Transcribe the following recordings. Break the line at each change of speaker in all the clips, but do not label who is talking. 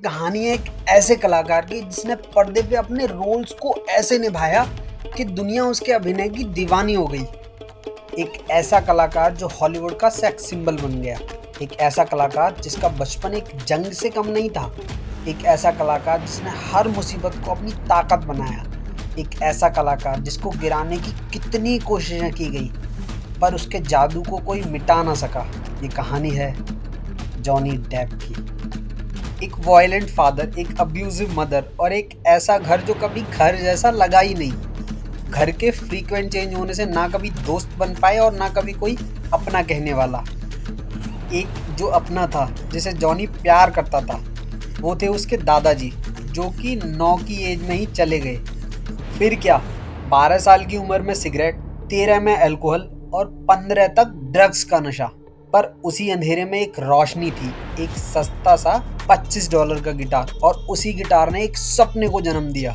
कहानी है एक ऐसे कलाकार की जिसने पर्दे पे अपने रोल्स को ऐसे निभाया कि दुनिया उसके अभिनय की दीवानी हो गई। एक ऐसा कलाकार जो हॉलीवुड का सेक्स सिंबल बन गया। एक ऐसा कलाकार जिसका बचपन एक जंग से कम नहीं था। एक ऐसा कलाकार जिसने हर मुसीबत को अपनी ताकत बनाया। एक ऐसा कलाकार जिसको गिराने की कितनी कोशिशें की गई पर उसके जादू को कोई मिटा ना सका। ये कहानी है जॉनी डेप की। एक वायलेंट फादर, एक अब्यूजिव मदर और एक ऐसा घर जो कभी घर जैसा लगा ही नहीं। घर के फ्रीक्वेंट चेंज होने से ना कभी दोस्त बन पाए और ना कभी कोई अपना कहने वाला। एक जो अपना था जिसे जॉनी प्यार करता था वो थे उसके दादाजी, जो कि 9 की एज में ही चले गए। फिर क्या, 12 साल की उम्र में सिगरेट, 13 में अल्कोहल और 15 तक ड्रग्स का नशा। पर उसी अंधेरे में एक रोशनी थी, एक सस्ता सा $25 का गिटार, और उसी गिटार ने एक सपने को जन्म दिया।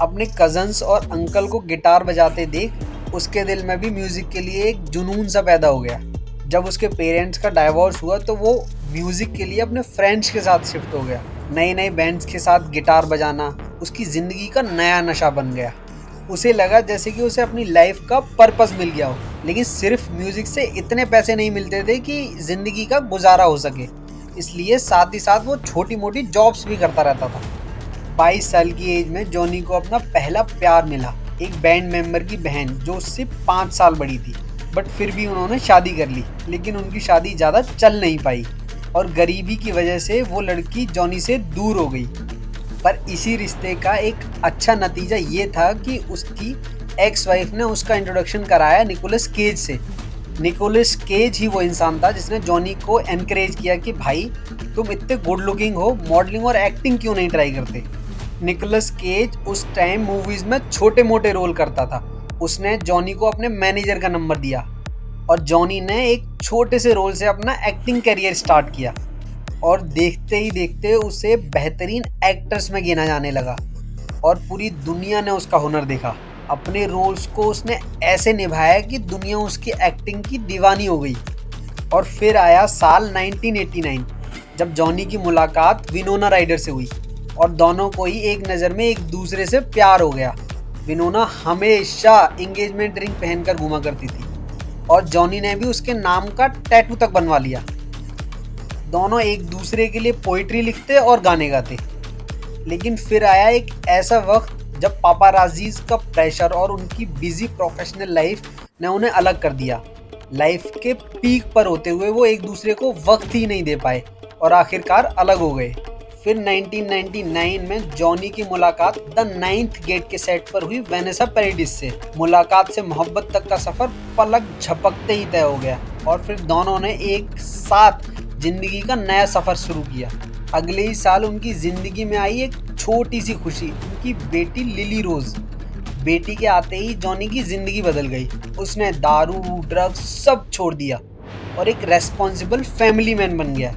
अपने कजन्स और अंकल को गिटार बजाते देख उसके दिल में भी म्यूजिक के लिए एक जुनून सा पैदा हो गया। जब उसके पेरेंट्स का डाइवोर्स हुआ तो वो म्यूजिक के लिए अपने फ्रेंड्स के साथ शिफ्ट हो गया। नए नए बैंड्स के साथ गिटार बजाना उसकी ज़िंदगी का नया नशा बन गया। उसे लगा जैसे कि उसे अपनी लाइफ का पर्पस मिल गया हो। लेकिन सिर्फ म्यूजिक से इतने पैसे नहीं मिलते थे कि ज़िंदगी का गुजारा हो सके, इसलिए साथ ही साथ वो छोटी मोटी जॉब्स भी करता रहता था। 22 साल की एज में जॉनी को अपना पहला प्यार मिला, एक बैंड मेंबर की बहन जो उससे 5 साल बड़ी थी। बट फिर भी उन्होंने शादी कर ली, लेकिन उनकी शादी ज़्यादा चल नहीं पाई और गरीबी की वजह से वो लड़की जॉनी से दूर हो गई। पर इसी रिश्ते का एक अच्छा नतीजा ये था कि उसकी एक्स वाइफ ने उसका इंट्रोडक्शन कराया निकोलस केज से। निकोलस केज ही वो इंसान था जिसने जॉनी को एनकरेज किया कि भाई तुम इतने गुड लुकिंग हो, मॉडलिंग और एक्टिंग क्यों नहीं ट्राई करते। निकोलस केज उस टाइम मूवीज़ में छोटे मोटे रोल करता था। उसने जॉनी को अपने मैनेजर का नंबर दिया और जॉनी ने एक छोटे से रोल से अपना एक्टिंग करियर स्टार्ट किया और देखते ही देखते उसे बेहतरीन एक्टर्स में गिना जाने लगा और पूरी दुनिया ने उसका हुनर देखा। अपने रोल्स को उसने ऐसे निभाया कि दुनिया उसकी एक्टिंग की दीवानी हो गई। और फिर आया साल 1989, जब जॉनी की मुलाकात विनोना राइडर से हुई और दोनों को ही एक नज़र में एक दूसरे से प्यार हो गया। विनोना हमेशा एंगेजमेंट रिंग पहनकर घूमा करती थी और जॉनी ने भी उसके नाम का टैटू तक बनवा लिया। दोनों एक दूसरे के लिए पोइट्री लिखते और गाने गाते। लेकिन फिर आया एक ऐसा वक्त जब पापाराजीज का प्रेशर और उनकी बिजी प्रोफेशनल लाइफ ने उन्हें अलग कर दिया। लाइफ के पीक पर होते हुए वो एक दूसरे को वक्त ही नहीं दे पाए और आखिरकार अलग हो गए। फिर 1999 में जॉनी की मुलाकात द नाइन्थ गेट के सेट पर हुई वेनेसा पैराडिस से। मुलाकात से मोहब्बत तक का सफर पलक झपकते ही तय हो गया और फिर दोनों ने एक साथ जिंदगी का नया सफर शुरू किया। अगले ही साल उनकी जिंदगी में आई एक छोटी सी खुशी, उनकी बेटी लिली रोज। बेटी के आते ही जॉनी की जिंदगी बदल गई। उसने दारू, ड्रग्स सब छोड़ दिया और एक रेस्पॉन्सिबल फैमिली मैन बन गया।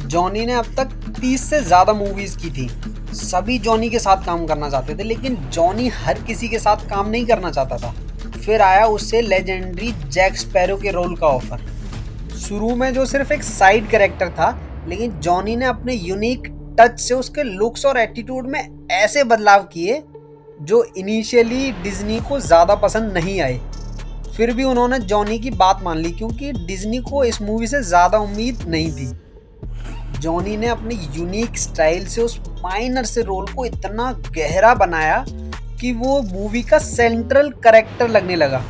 जॉनी ने अब तक 30 से ज़्यादा मूवीज़ की थी। सभी जॉनी के साथ काम करना चाहते थे, लेकिन जॉनी हर किसी के साथ काम नहीं करना चाहता था। फिर आया उससे लेजेंडरी जैक स्पैरो के रोल का ऑफर। शुरू में जो सिर्फ एक साइड कैरेक्टर था, लेकिन जॉनी ने अपने यूनिक टच से उसके लुक्स और एटीट्यूड में ऐसे बदलाव किए जो इनिशियली डिज्नी को ज़्यादा पसंद नहीं आए। फिर भी उन्होंने जॉनी की बात मान ली क्योंकि डिज्नी को इस मूवी से ज़्यादा उम्मीद नहीं थी। जॉनी ने अपनी यूनिक स्टाइल से उस माइनर से रोल को इतना गहरा बनाया कि वो मूवी का सेंट्रल कैरेक्टर लगने लगा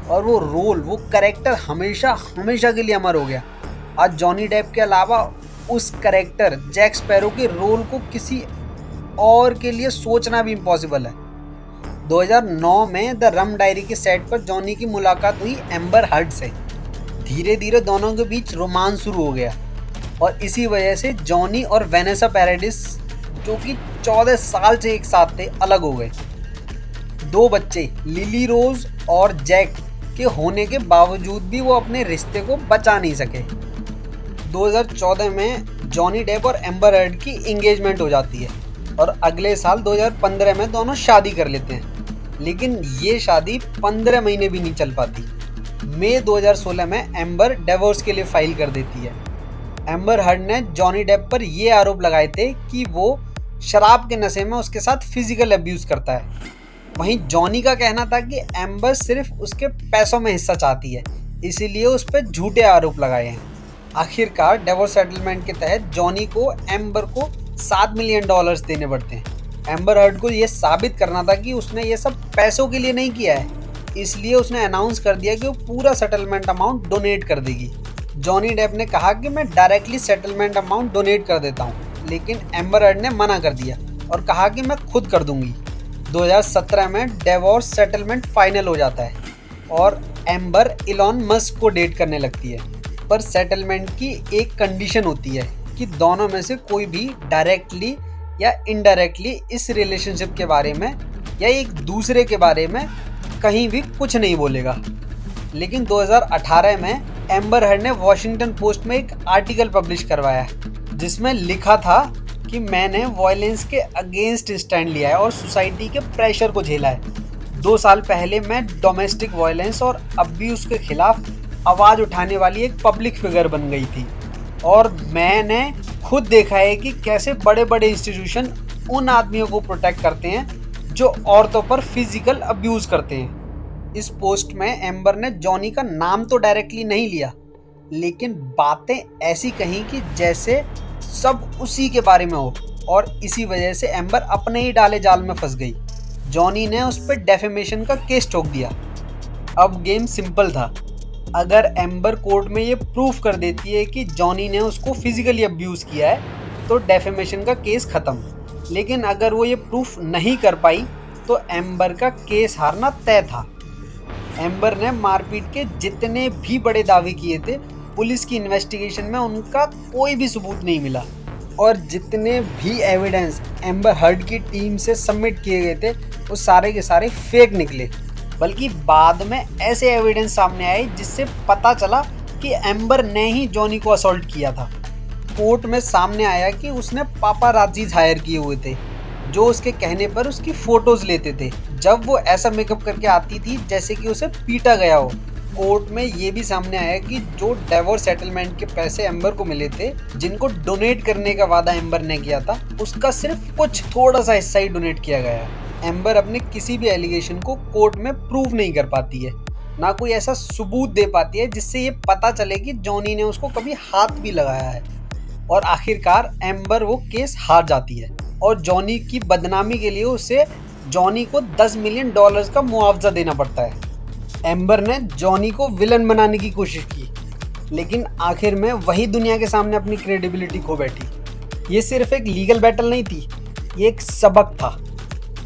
और वो रोल, वो कैरेक्टर हमेशा हमेशा के लिए अमर हो गया। आज जॉनी डेप के अलावा उस कैरेक्टर जैक स्पैरो के रोल को किसी और के लिए सोचना भी इम्पॉसिबल है। 2009 में द रम डायरी के सेट पर जॉनी की मुलाकात हुई एम्बर हर्ड से। धीरे धीरे दोनों के बीच रोमांस शुरू हो गया और इसी वजह से जॉनी और वेनेसा पैराडिस, जो कि 14 साल से एक साथ थे, अलग हो गए। 2 बच्चे लिली रोज और जैक के होने के बावजूद भी वो अपने रिश्ते को बचा नहीं सके। 2014 में जॉनी डेप और एम्बर हर्ड की एंगेजमेंट हो जाती है और अगले साल 2015 में दोनों शादी कर लेते हैं। लेकिन ये शादी 15 महीने भी नहीं चल पाती। मई 2016 में एम्बर डिवोर्स के लिए फाइल कर देती है। एम्बर हर्ड ने जॉनी डेप पर ये आरोप लगाए थे कि वो शराब के नशे में उसके साथ फिजिकल अब्यूज करता है। वहीं जॉनी का कहना था कि एम्बर सिर्फ उसके पैसों में हिस्सा चाहती है, इसीलिए उस पर झूठे आरोप लगाए हैं। आखिरकार डिवोर्स सेटलमेंट के तहत जॉनी को एम्बर को $7 मिलियन देने पड़ते हैं। एम्बर हर्ड को यह साबित करना था कि उसने ये सब पैसों के लिए नहीं किया है, इसलिए उसने अनाउंस कर दिया कि वो पूरा सेटलमेंट अमाउंट डोनेट कर देगी। जॉनी डेप ने कहा कि मैं डायरेक्टली सेटलमेंट अमाउंट डोनेट कर देता हूँ, लेकिन एम्बर हर्ड ने मना कर दिया और कहा कि मैं खुद कर दूंगी। 2017 में डिवोर्स सेटलमेंट फाइनल हो जाता है और एम्बर इलॉन मस्क को डेट करने लगती है, पर सेटलमेंट की एक कंडीशन होती है कि दोनों में से कोई भी डायरेक्टली या इनडायरेक्टली इस रिलेशनशिप के बारे में या एक दूसरे के बारे में कहीं भी कुछ नहीं बोलेगा। लेकिन 2018 में एम्बर हर्ड ने वॉशिंगटन पोस्ट में एक आर्टिकल पब्लिश करवाया जिसमें लिखा था कि मैंने वायलेंस के अगेंस्ट स्टैंड लिया है और सोसाइटी के प्रेशर को झेला है। 2 साल पहले मैं डोमेस्टिक वायलेंस और अब्यूज के खिलाफ आवाज़ उठाने वाली एक पब्लिक फिगर बन गई थी और मैंने खुद देखा है कि कैसे बड़े बड़े इंस्टीट्यूशन उन आदमियों को प्रोटेक्ट करते हैं जो औरतों पर फिजिकल अब्यूज़ करते हैं। इस पोस्ट में एम्बर ने जॉनी का नाम तो डायरेक्टली नहीं लिया, लेकिन बातें ऐसी कहीं कि जैसे सब उसी के बारे में हो, और इसी वजह से एम्बर अपने ही डाले जाल में फंस गई। जॉनी ने उस पर डेफेमेशन का केस ठोक दिया। अब गेम सिंपल था। अगर एम्बर कोर्ट में ये प्रूफ कर देती है कि जॉनी ने उसको फिजिकली अब्यूज़ किया है तो डेफेमेशन का केस ख़त्म। लेकिन अगर वो ये प्रूफ नहीं कर पाई तो एम्बर का केस हारना तय था। एम्बर ने मारपीट के जितने भी बड़े दावे किए थे, पुलिस की इन्वेस्टिगेशन में उनका कोई भी सबूत नहीं मिला और जितने भी एविडेंस एम्बर हर्ड की टीम से सबमिट किए गए थे वो सारे के सारे फेक निकले। बल्कि बाद में ऐसे एविडेंस सामने आए जिससे पता चला कि एम्बर ने ही जॉनी को असॉल्ट किया था। कोर्ट में सामने आया कि उसने पापाराज़ीज़ हायर किए हुए थे जो उसके कहने पर उसकी फोटोज लेते थे जब वो ऐसा मेकअप करके आती थी जैसे कि उसे पीटा गया हो। कोर्ट में ये भी सामने आया कि जो डिवोर्स सेटलमेंट के पैसे एम्बर को मिले थे, जिनको डोनेट करने का वादा एम्बर ने किया था, उसका सिर्फ कुछ थोड़ा सा हिस्सा ही डोनेट किया गया है। एम्बर अपने किसी भी एलिगेशन को कोर्ट में प्रूव नहीं कर पाती है, ना कोई ऐसा सबूत दे पाती है जिससे ये पता चले कि जॉनी ने उसको कभी हाथ भी लगाया है। और आखिरकार एम्बर वो केस हार जाती है और जॉनी की बदनामी के लिए उसे जॉनी को $10 मिलियन का मुआवजा देना पड़ता है। एम्बर ने जॉनी को विलन बनाने की कोशिश की, लेकिन आखिर में वही दुनिया के सामने अपनी क्रेडिबिलिटी खो बैठी। ये सिर्फ एक लीगल बैटल नहीं थी, ये एक सबक था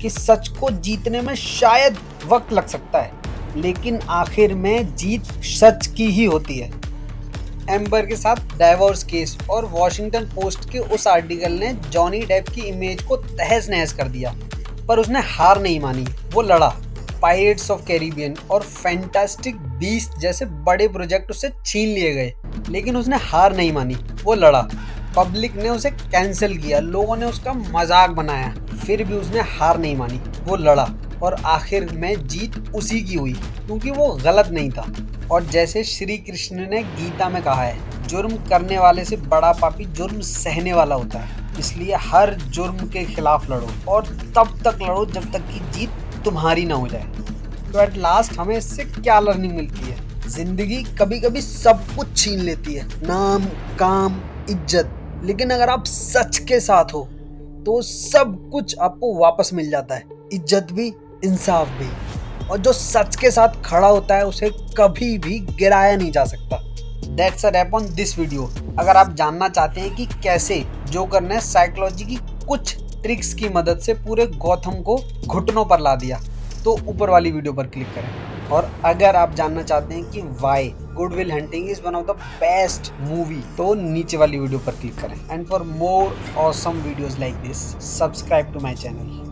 कि सच को जीतने में शायद वक्त लग सकता है, लेकिन आखिर में जीत सच की ही होती है। एम्बर के साथ डाइवोर्स केस और वॉशिंगटन पोस्ट के उस आर्टिकल ने जॉनी डेप की इमेज को तहस नहस कर दिया, पर उसने हार नहीं मानी। वो लड़ा। पायरेट्स ऑफ कैरिबियन और फैंटास्टिक बीस्ट जैसे बड़े प्रोजेक्ट उससे छीन लिए गए, लेकिन उसने हार नहीं मानी। वो लड़ा। पब्लिक ने उसे कैंसिल किया, लोगों ने उसका मजाक बनाया, फिर भी उसने हार नहीं मानी। वो लड़ा और आखिर में जीत उसी की हुई, क्योंकि वो गलत नहीं था। और जैसे श्री कृष्ण ने गीता में कहा है, जुर्म करने वाले से बड़ा पापी जुर्म सहने वाला होता है। इसलिए हर जुर्म के खिलाफ लड़ो और तब तक लड़ो जब तक कि जीत तुम्हारी ना हो जाए। तो एट लास्ट हमें इससे क्या लर्निंग मिलती है? जिंदगी कभी कभी सब कुछ छीन लेती है, नाम, काम, इज्जत, लेकिन अगर आप सच के साथ हो तो सब कुछ आपको वापस मिल जाता है, इज्जत भी, इंसाफ भी। और जो सच के साथ खड़ा होता है उसे कभी भी गिराया नहीं जा सकता। That's a wrap on this video. अगर आप जानना चाहते हैं कि कैसे जोकर ने साइकोलॉजी की कुछ ट्रिक्स की मदद से पूरे गौथम को घुटनों पर ला दिया, तो ऊपर वाली वीडियो पर क्लिक करें। और अगर आप जानना चाहते हैं कि why Good Will Hunting is one of the best movie, तो नीचे वाली वीडियो पर क्लिक करें। And for more awesome videos like this, subscribe to my channel.